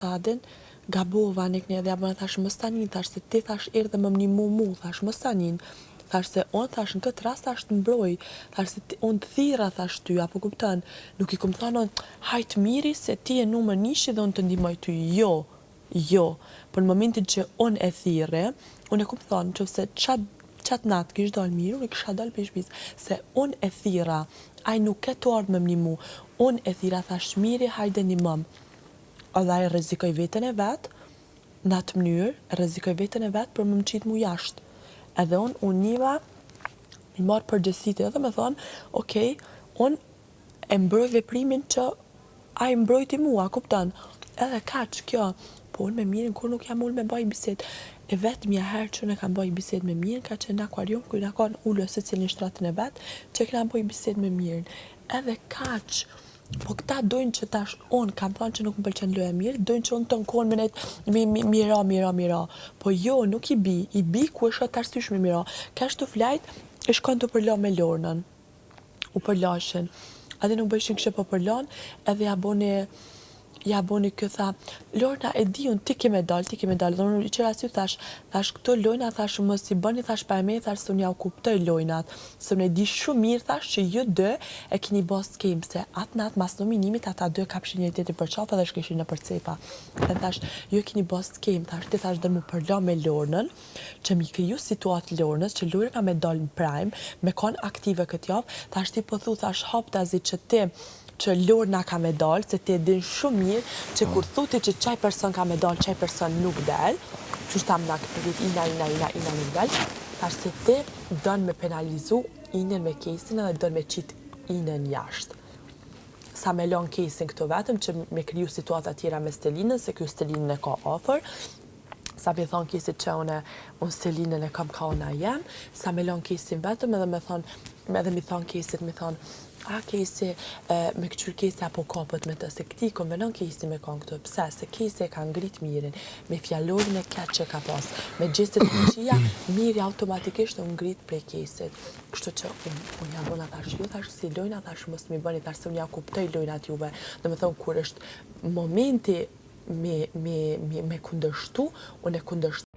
Adin, gabova nek një dhe abona thash mos tanin, thash se ti thash erdhe më mu, thash mos tanin, thash se on thash në këtë rast thash të mbroj, thash se on të thira thash ty, apo kupton, nuk i kom thonë hajt miri se ti e nu më nishi dhe on të ndihmoj ty, jo, për në momentin që on e thire, on e kom thonë që se qatë natë kish dal mirë, unë kisha dal për shpis, se on e thira, aj nuk ke të ardhë me mnimu, on e thira thash miri hajde një mëm. Edhe ai rrezikoj veten e vet, në atë mënyrë, rrezikoj veten e vet për më qitë mu jashtë. Edhe unë niva i marrë përgjegjësitë edhe me thonë, okej, unë e mbroj veprimin që ai mbrojti mua, kupton? Edhe kaq kjo, po unë me Mirin kur nuk jam ullë me baj bisedë. E vetmja herë që ne kam baj bisedë me Mirin, ka qenë në akvarium, kur na kanë ullë secili në shtratën e vet, që kena baj bisedë me Mirin. Edhe kaq. Po këta dojnë që tash unë kam thonë që nuk më pëlqen loja mirë, dojnë që unë të nkon me nejtë mira. Po jo, nuk i bi ku është të arsysh me mira. Ka shtu flajt, e shkon të përla me Lornën. U përlashin. Adi nuk bëshin kështë po përlan, edhe ja boni kjo tha, Lorna e di unë ti ke me dal. Dhe unë i qëra sy thash këto lojna, thash mos i bëni, thash pa e me, thash se unë ja u kuptoj lojnat, se unë e di shumë mirë, thash që ju dë e kini bo skem, se atë natë mas nominimit ata dë kapshin një tjetër për qafa dhe shkeshin në përcepa. Dhe thash, ju e kini bo skem, thash, ti thash dhe mu përla me Lornën, që mi kriju situatë Lornës, që Lorna me dal në prime, me kon aktive këtë javë, thash ti po thu, thash hap tazi që ti që Lorna ka me dalë, se ti e din shumë mirë që kur thuti që qaj person ka me dalë, qaj person nuk del, që shtam nga këtë ina nuk del, thash se ti dën me penalizu inën me kesin edhe dën me qit inën jashtë. Sa me lon kesin këto vetëm që me kriju situata tjera me Stelinën, se kjo Stelinën e ka ofër, sa me thonë kesit që unë Stelinën e kam ka ona jem, sa me lon kesin vetëm edhe mi thonë kesit, mi thonë, a kesi me këqyr kesi apo kapët me të, se këti konvenon kesi me kanë këto, pse, se kesi e ka ngrit Mirin, me fjallorin e keq që ka pas, me gjestet në qia, Miri automatikisht u ngrit prej kesit. Kështu që unë ja bona thash, ju thash si lojna, thash mos mi bëni, thash se unë ja kuptoj lojnat juve, dhe me thonë kur është momenti me kundërshtu, unë e kundërshtu.